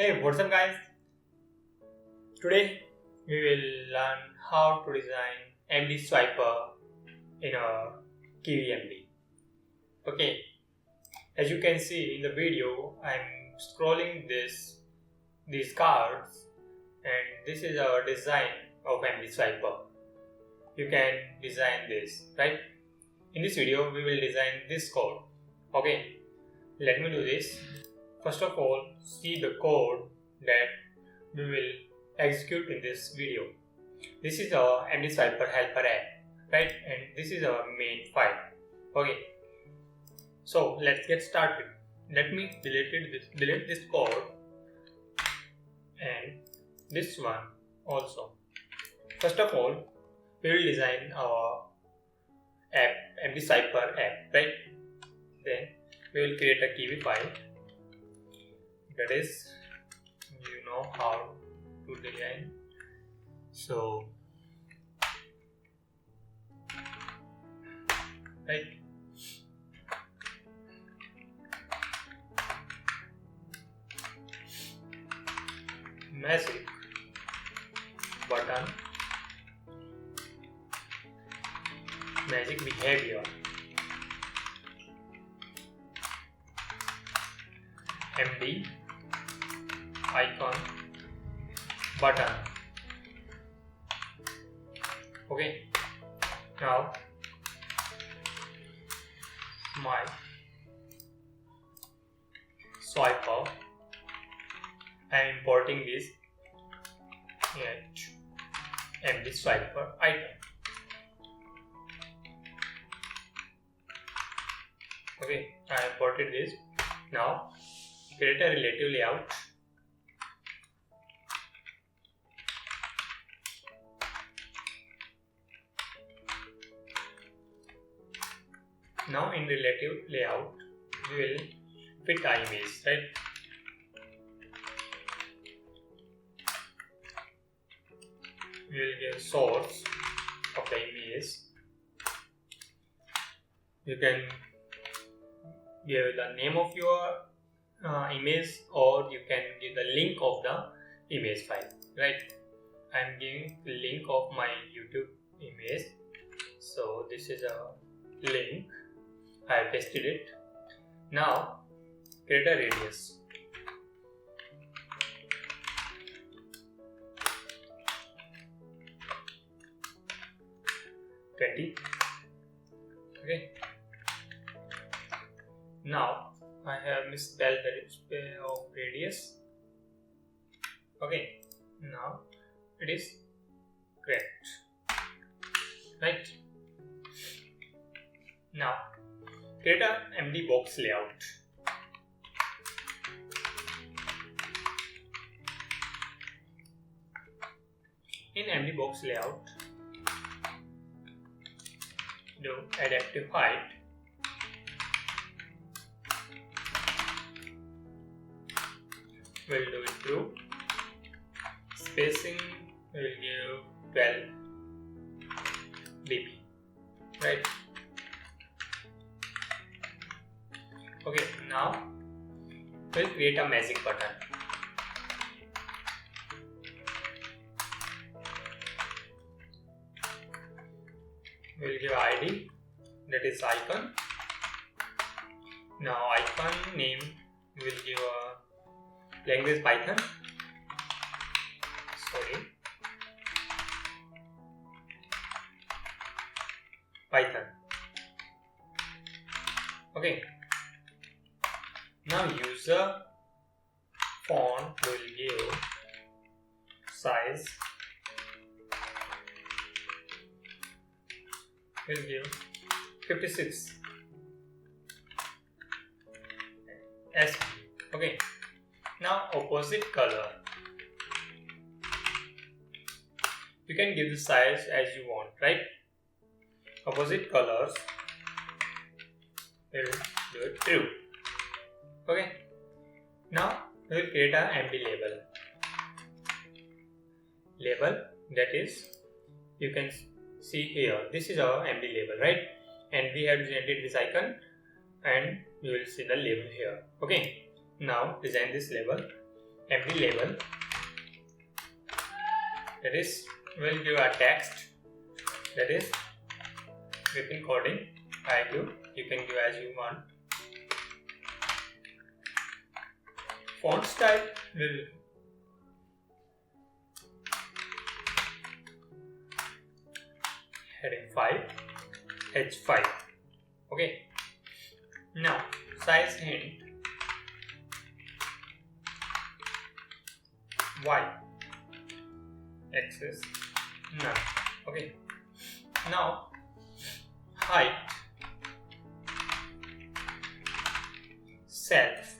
Hey, what's up guys? Today we will learn how to design MDSwiper in a KivyMD. Okay, as you can see in the video, I'm scrolling these cards and this is our design of MDSwiper. You can design this, right? In this video we will design this code. Okay, let me do this. First of all, see the code that we will execute in this video. This is our MDSwiper helper app, right? And this is our main file. Okay, so let's get started. Let me delete this code and this one also. First of all, we will design our app, MDSwiper app, right? Then we will create a kivy file. That is, you know how to design. So, right, magic button, magic behavior, MD icon button. Okay, now my swiper, I am importing this MDSwiper item. Okay, I imported this. Now create a relative layout. Now in relative layout, we will fit our image, right? We will give source of the image. You can give the name of your image, or you can give the link of the image file, right? I am giving the link of my YouTube image. So this is a link. I pasted it. Now create a radius. Okay. Now I have misspelled the of radius. Okay. Now it is correct. Right. Now create a MD box layout. In MD box layout, do adaptive height, we'll do it through spacing, we'll give 12 dp, right? Okay, now we'll create a magic button. We'll give ID, that is icon. Now icon name, we'll give a language Python. Python. Okay. Now user font will give size, will give 56 SP. Okay. Now opposite color, you can give the size as you want, right? Opposite colors, we'll do it true. Okay. Now we will create a MD label, that is, you can see here, this is our MD label, right? And we have generated this icon and you will see the label here. Okay. Now design this label MD label. That is, we'll give a text, that is vipin coding. I give, you can give as you want. Font style will heading 5 H5. Okay. Now size hint Y axis none. Okay. Now height self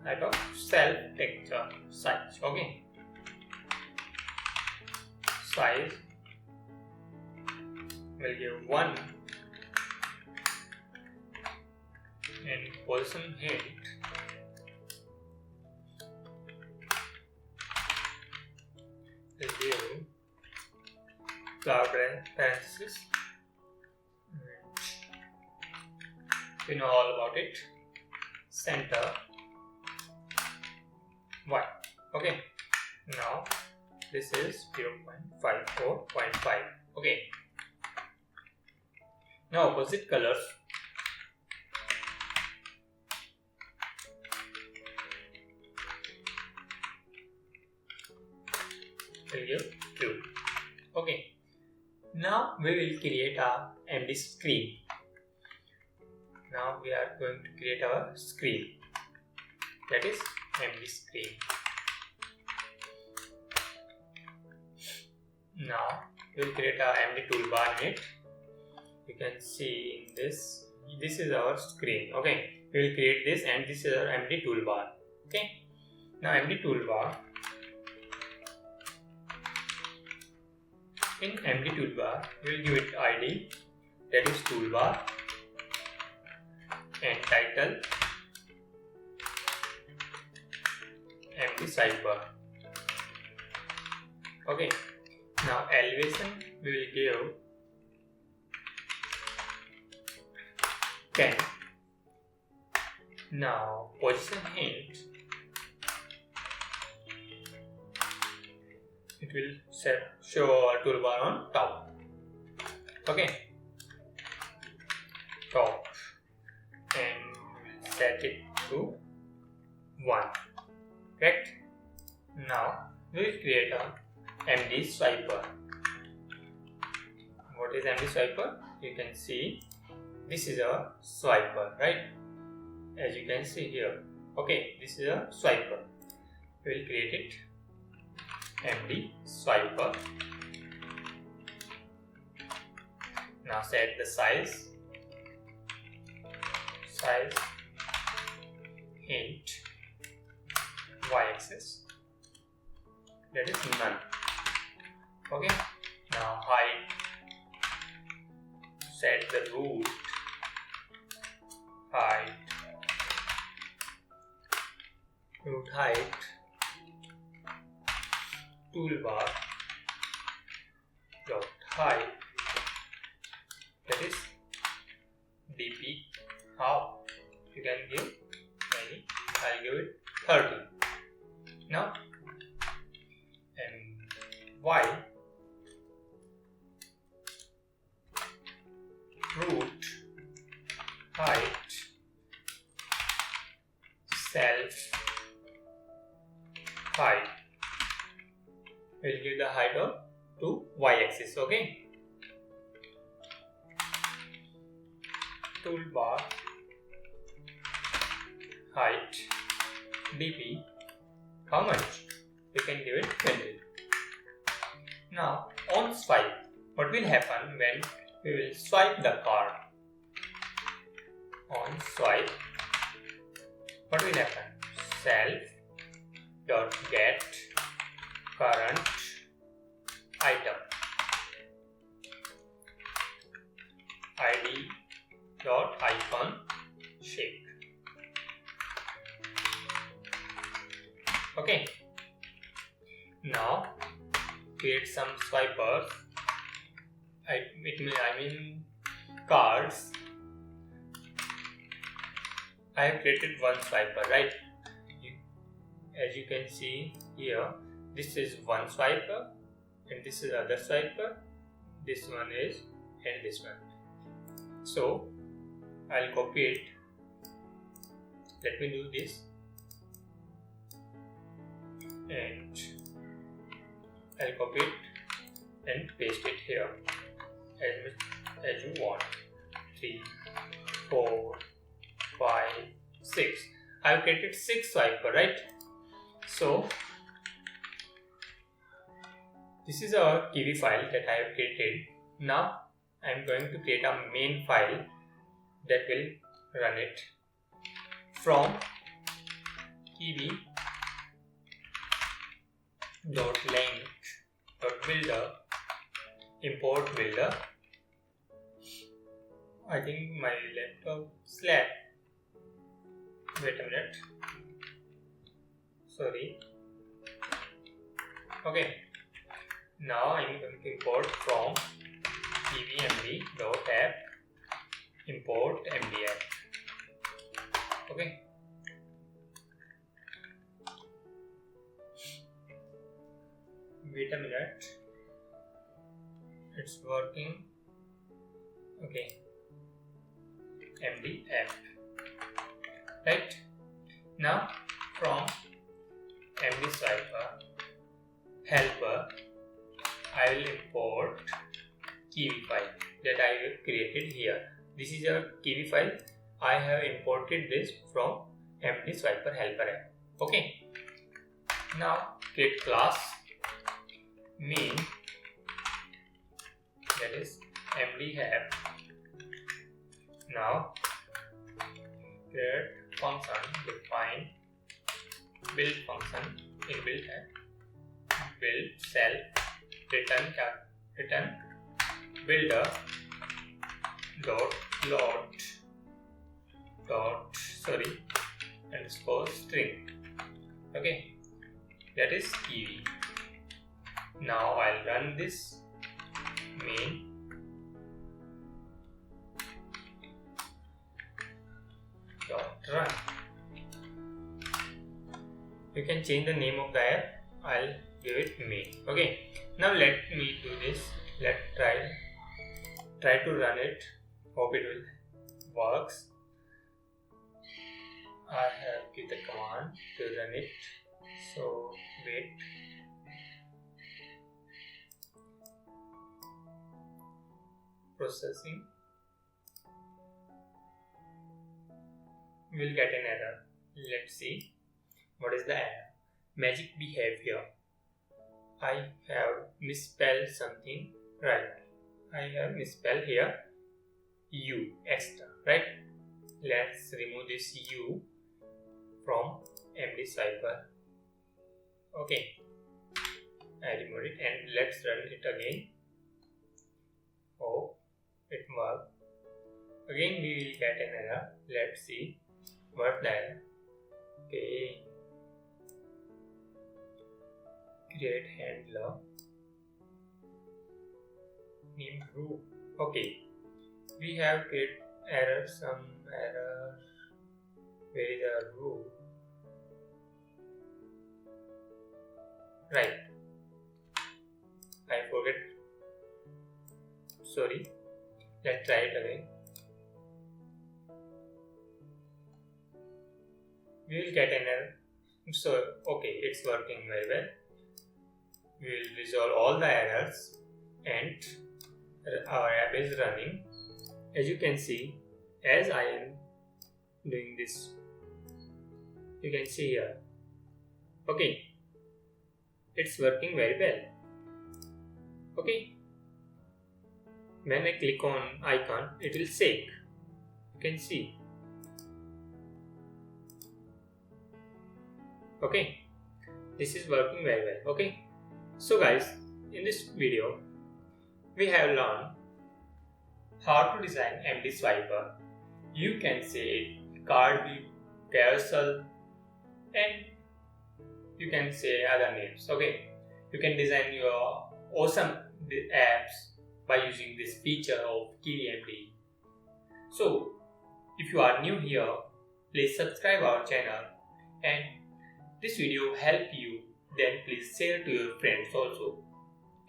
height of self texture size. Okay. Size will give 1 and position hint will give flower parenthesis. We know all about it. Center Y. Okay. Now this is 0.54.5. Okay. Now opposite colors. Will give 2. Okay. Now we will create a MD screen. Now we are going to create our screen. That is MD screen. Now we will create a MD toolbar in it. You can see in this. This is our screen. Okay. We will create this, and this is our MD toolbar. Okay. Now MD toolbar. In MD toolbar, we will give it ID, that is toolbar, and title MDSwiper. Okay. Now elevation we will give 10. Now position hint, it will show our toolbar on top. Okay. Top, and set it to 1. Correct. Now we will create a MDSwiper. What is MDSwiper? You can see this is a swiper, right? As you can see here. Okay, this is a swiper. We will create it. MDSwiper. Now set the size hint y-axis, that is none. Okay. Now height, set the root height toolbar dot height, that is dp. How you can give any? I'll give it 30. Now y root height self height will give the height of to y-axis. Okay. Toolbar height dp. How much? You can give it 20. Now on swipe, what will happen when we will swipe the card? On swipe, what will happen? Self dot get current item id dot icon shake. Okay. Now create some swipers. I mean cards. I have created one swiper, right? As you can see here, this is one swiper and this is other swiper. This one is and this one. So I'll copy it. Let me do this and I'll copy it and paste it here as you want. 3, 4, 5, 6. I've created 6 swiper, right? So this is our kivy file that I have created. Now I'm going to create a main file that will run it from kivy.length.builder import builder. I think my laptop slack. Wait a minute. Sorry. Okay. Now I'm going to import from KivyMD.app import MDF. Okay. Wait a minute. It's working. Okay. MDF. Right. Now from MDSwiper helper, I will import kivy file that I have created here. This is a kivy file. I have imported this from MDSwiper helper app. Okay. Now create class main, that is MD app. Now create function, define build function in build app, build self return builder dot load dot underscore string. Okay, that is kivy. Now I'll run this main. Dot run. You can change the name of the app. I'll give it main. Okay. Now let me do this. Let's try to run it. Hope it will works. I have given the command to run it. So wait. Processing. We'll get an error. Let's see what is the error. Magic behavior. I have misspelled something, right? I have misspelled here U extra, right? Let's remove this U from MDSwiper. Okay, I removed it and let's run it again. Oh, it worked. Again we will get an error. Let's see what the error. Okay. Create handler name root. Okay, we have create error, some error. Where is our root? Right, I forget. Sorry, let's try it again. We will get an error. So okay, it's working very well. We will resolve all the errors and our app is running. As you can see, as I am doing this, you can see here. Okay, it's working very well. Okay, when I click on icon, it will shake. You can see. Okay, this is working very well. Okay. So guys, in this video, we have learned how to design MDSwiper. You can say card view, carousel, and you can say other names. Okay, you can design your awesome apps by using this feature of KivyMD. So, if you are new here, please subscribe our channel, and this video help you, then please share to your friends also,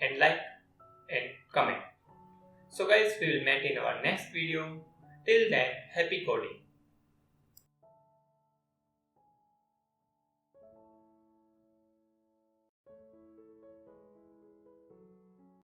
and like and comment. So guys, we will meet in our next video. Till then, happy coding.